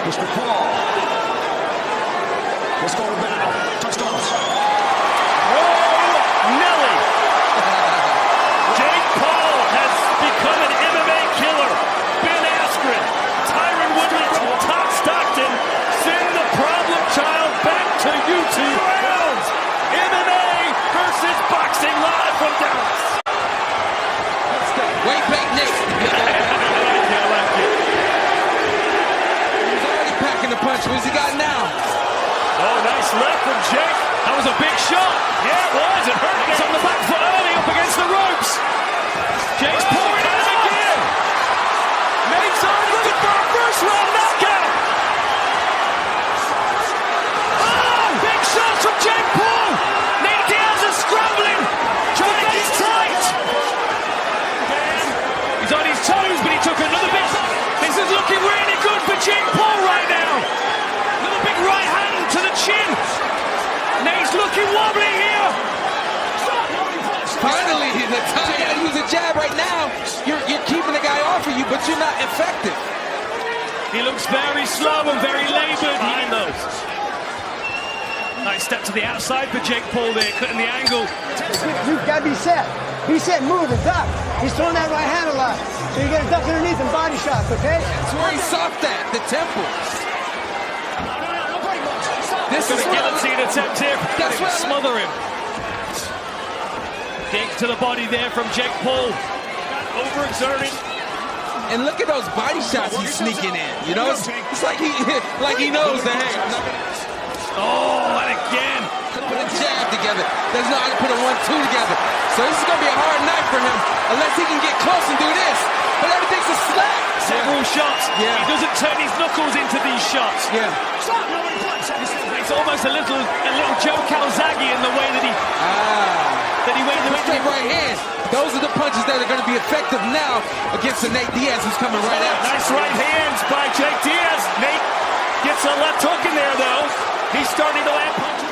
Mr. Paul. Let's go to battle. Touchdowns. Whoa, Nelly. Jake Paul has become an MMA killer. Ben Askren, Tyron Woodley, Todd Stockton, send the problem child back to YouTube rounds. MMA versus boxing live from Dallas. Wait, Nick. I like it. He's already packing the punch. What's he got now? Oh, nice left from Jake. That was a big shot. Yeah, it was. It hurt. He's on the back foot early up against the ropes. Jake's pouring it in again. Nate's on looking for a first round knockout. Oh, big shots from Jake Paul. Nate Diaz is scrambling. Trying to get tight. He's on his toes, but he took another bit. This is looking really good for Jake Paul right now. Another big right hand to the chin. Nate's looking wobbly here. Finally, the time you gotta use a jab right now. You're keeping the guy off of you, but you're not effective. He looks very slow and very labored. He knows. Nice step to the outside for Jake Paul there, cutting the angle. You've got to be set. Be set, move, and duck. He's throwing that right hand a lot. So you got to duck underneath and body shots, okay? That's where he's soft at, the temple. This is a guillotine attempt here. That's what smother him. Kick to the body there from Jake Paul. Overexerting. And look at those body shots he's sneaking in. You know, it's like he knows that. Hey, oh, and again. Put a jab together. Doesn't know how to put a 1-2 together. So this is gonna be a hard night for him, unless he can get close and do this. But everything's a slap. Several shots. Yeah. He doesn't turn his knuckles into these shots. Yeah. It's almost a little Joe Calzaghe in the way that he went to Straight right hand. Those are the punches that are going to be effective now against the Nate Diaz who's coming right at you. Nice right hands by Jake Diaz. Nate gets a left hook in there though. He's starting to land punches.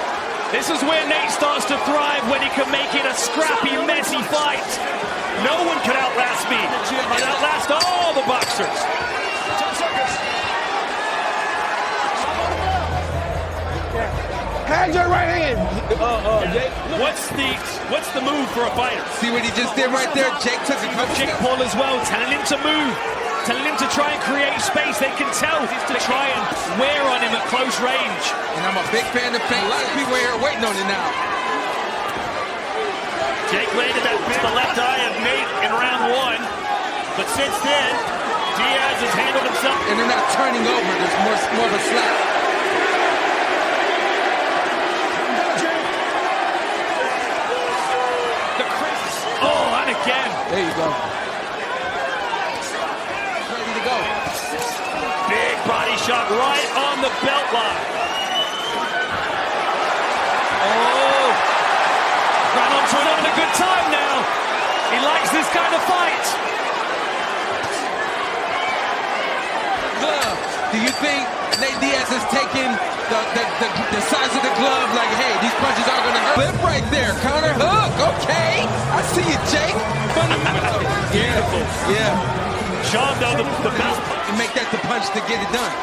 This is where Nate starts to thrive, when he can make it a scrappy, messy fight. No one can outlast me. Can outlast all the boxers. 10 seconds. Hands your right hand. What's the move for a fighter? See what he just did right there? Jake took a couple Jake Paul as well, telling him to move, telling him to try and create space. They can tell he's to try and wear on him at close range. And I'm a big fan of Fame. A lot of people here are waiting on it now. Jake landed that bit the left eye of Nate in round one, but since then, Diaz has handled himself. And they're not turning over. There's more of a slap. Oh, and again. There you go. Ready to go. Big body shot right on the belt line. Oh. Ran on to a good time now. He likes this kind of fight. Glove. Do you think Nate Diaz has taken the size of the glove? Like, hey, these punches are going to hurt. Flip right there. Counter hook. Okay. I see you, Jake. Beautiful. Yeah. Sean, though, the best. You make that the punch to get it done.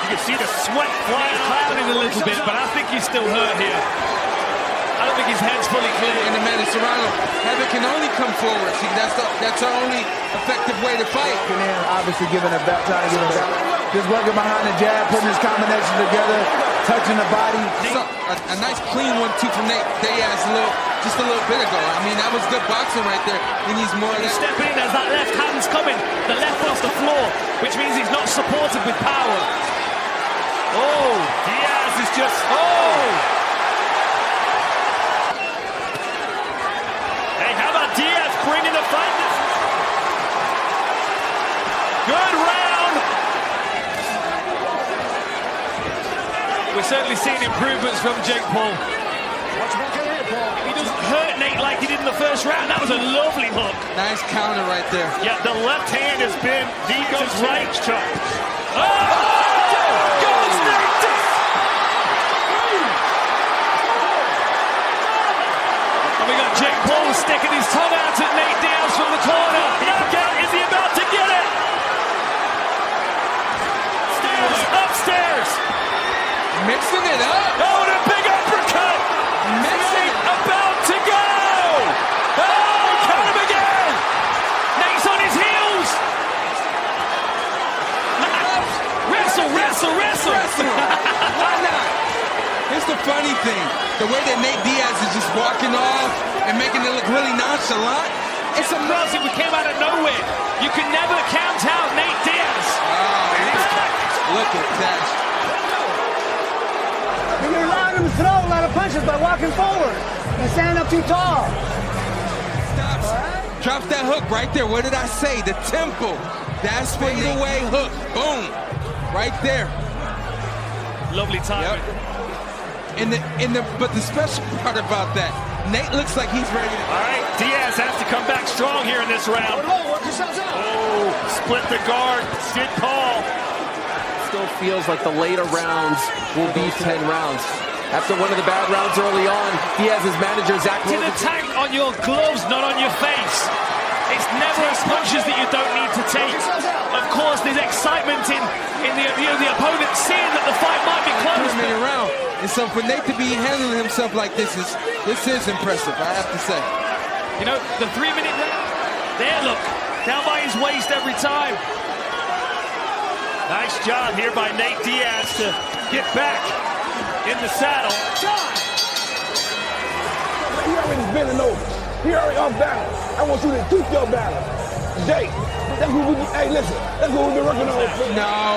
You can see the sweat flying clouding a little bit, but I think he's still hurt here. I don't think his head's fully clear. And the man is Serrano. Heather can only come forward. See, that's our only effective way to fight. And obviously giving a belt, trying to give a belt. Just working behind the jab, putting his combination together, touching the body. So, a nice clean 1-2 from Nate Diaz just a little bit ago. I mean, that was good boxing right there. He needs more of that. Stepping in as that left hand's coming. The left off the floor, which means he's not supported with power. Oh, Diaz is just, Hey, how about Diaz bringing the fight? Good round. We're certainly seeing improvements from Jake Paul. He doesn't hurt Nate like he did in the first round. That was a lovely hook. Nice counter right there. Yeah, the left hand has been Vigo's right chop. Oh! Goes Nate Diaz! And we got Jake Paul sticking his tongue out at Nate Diaz from the corner. Knockout, is he about to get it? Mixing it up. Oh, and a big uppercut. Mixing Nate about to go. Oh, count him again. Nate's on his heels. Wrestle. Why not? Here's the funny thing. The way that Nate Diaz is just walking off and making it look really nonchalant. It's amazing. We came out of nowhere. You can never count out Nate Diaz. Look at that. You're allowing him to throw a lot of punches by walking forward and standing up too tall. Stops. Drops that hook right there. What did I say? The tempo. That's fade away hook. Boom. Right there. Lovely timing. Yep. But the special part about that, Nate looks like he's ready to. All right, Diaz has to come back strong here in this round. Oh, split the guard. Sid Paul. Still feels like the later rounds will be 10 rounds. After one of the bad rounds early on, Diaz's manager, Zach An attack on your gloves, not on your face. It's never punches that you don't need to take. Of course, there's excitement in the opponent seeing that the fight might be close. Around. And so for Nate to be handling himself like this is impressive, I have to say. You know, the 3-minute round. There, look. Down by his waist every time. Nice job here by Nate Diaz to get back in the saddle. He already bending over. He already off balance. I want you to keep your balance. Jake, that's what that's what we've been working on. No,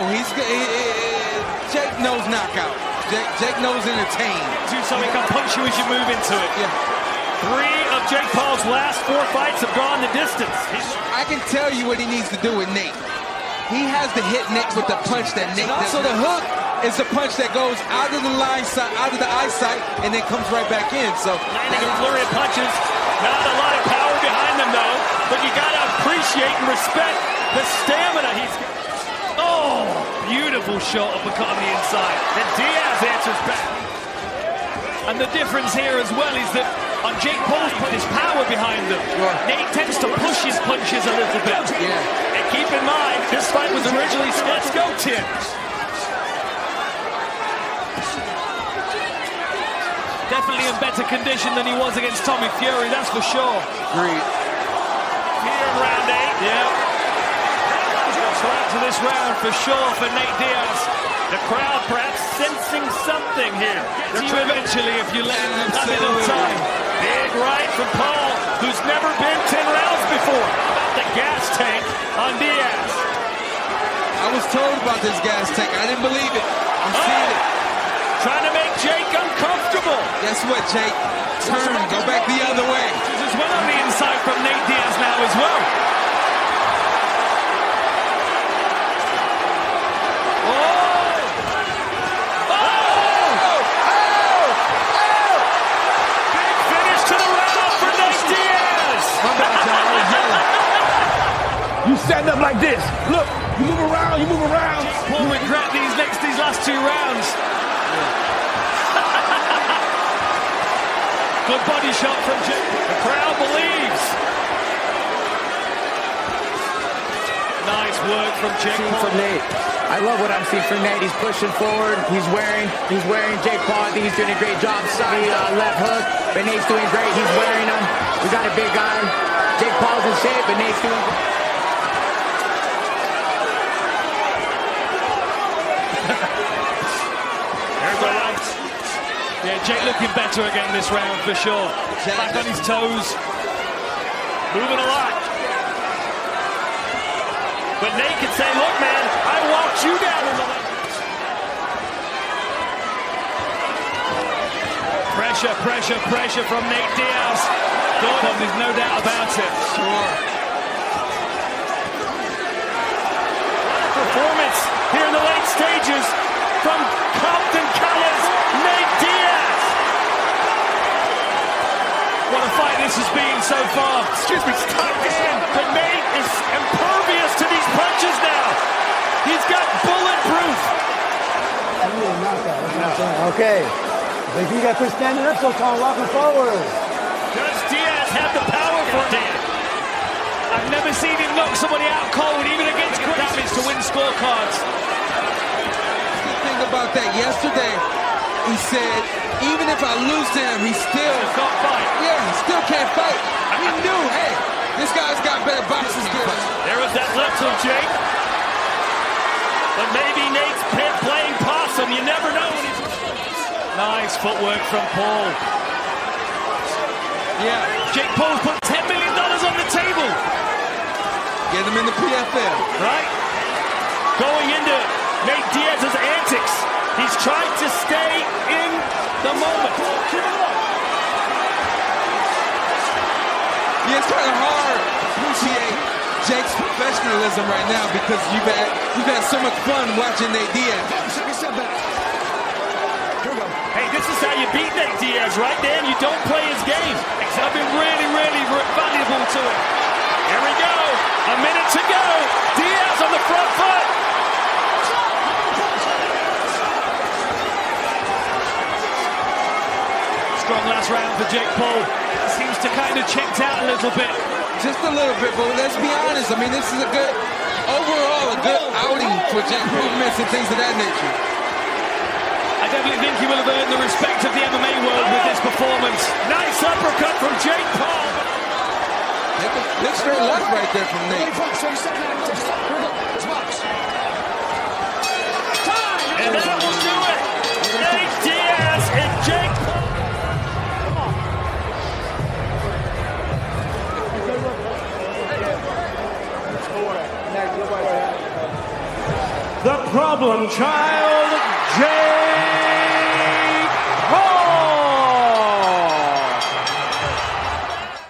Jake knows knockout. Jake knows entertain. Do something, can punch you as you move into it. Yeah. 3 of Jake Paul's last 4 fights have gone the distance. I can tell you what he needs to do with Nate. He has to hit Nate with the punch that Nate does. So the hook is the punch that goes out of the eyesight, and then comes right back in. So landing a flurry of punches. Not a lot of power behind them, though. But you got to appreciate and respect the stamina he's got. Oh, beautiful shot uppercut on the inside. Then Diaz answers back. And the difference here as well is that on Jake Paul's punch, there's power behind them. Sure. Nate tends to push his punches a little bit. Yeah. And keep in mind, this fight was originally let's go, Tim. Definitely in better condition than he was against Tommy Fury, that's for sure. Agreed. Here in round 8. Yeah. To this round for sure for Nate Diaz. The crowd perhaps sensing something here. Get you eventually if you let him have a little time. Big right from Paul, who's never been 10 rounds before. The gas tank on Diaz. I was told about this gas tank. I didn't believe it. I'm seeing it. Trying to make Jake uncomfortable. Guess what, Jake? Turn, go back the other way. There's one on the inside from Nate Diaz now as well. You stand up like this. Look, you move around. Paul regret these last 2 rounds. Good body shot from Jake. The crowd believes. Nice work from Jake Paul. From Nate. I love what I'm seeing from Nate. He's pushing forward. He's wearing Jake Paul. I think he's doing a great job. Side left hook, but Nate's doing great. He's wearing them. We got a big guy. Jake Paul's in shape, but Nate's doing great. Yeah, Jake looking better again this round for sure. Back on his toes. Moving a lot. But Nate can say, look, man, I walked you down in the left. Pressure from Nate Diaz. Good, there's no doubt about it. Sure. Performance here in the late stages from Compton Colors, Nate Diaz. What a fight this has been so far. Excuse me, but Nate is impervious to these punches now. He's got bulletproof. Okay. If you got to quit standing up so tall, walking forward. Does Diaz have the power for it? I've never seen him knock somebody out cold, even against damage to win scorecards. The thing about that. Yesterday, he said, even if I lose to him, he still can't fight. Yeah, he still can't fight. He knew, hey, this guy's got better boxing skills. There was that left hook, Jake. But maybe Nate's playing possum. You never know. Nice footwork from Paul. Yeah. Jake Paul's put $10 million on the table. Get him in the PFL. Right? Going into Nate Diaz's antics. He's trying to stay in the moment. Yeah, it's kind of hard to appreciate Jake's professionalism right now because you've had so much fun watching Nate Diaz. Hey, this is how you beat Nate Diaz, right, Dan? You don't play his game. I've been really, really valuable to him. Here we go. A minute to go. Diaz on the front foot. Strong last round for Jake Paul. Seems to kind of checked out a little bit. Just a little bit, but let's be honest. I mean, this is overall a good outing for Jake. Movements and things of that nature. I definitely think he will have earned the respect of the MMA world with this performance. Nice uppercut from Jake Paul. Big straight left right there from Nate. And that will do it. Nate Diaz and Jake Paul. The problem child, Jake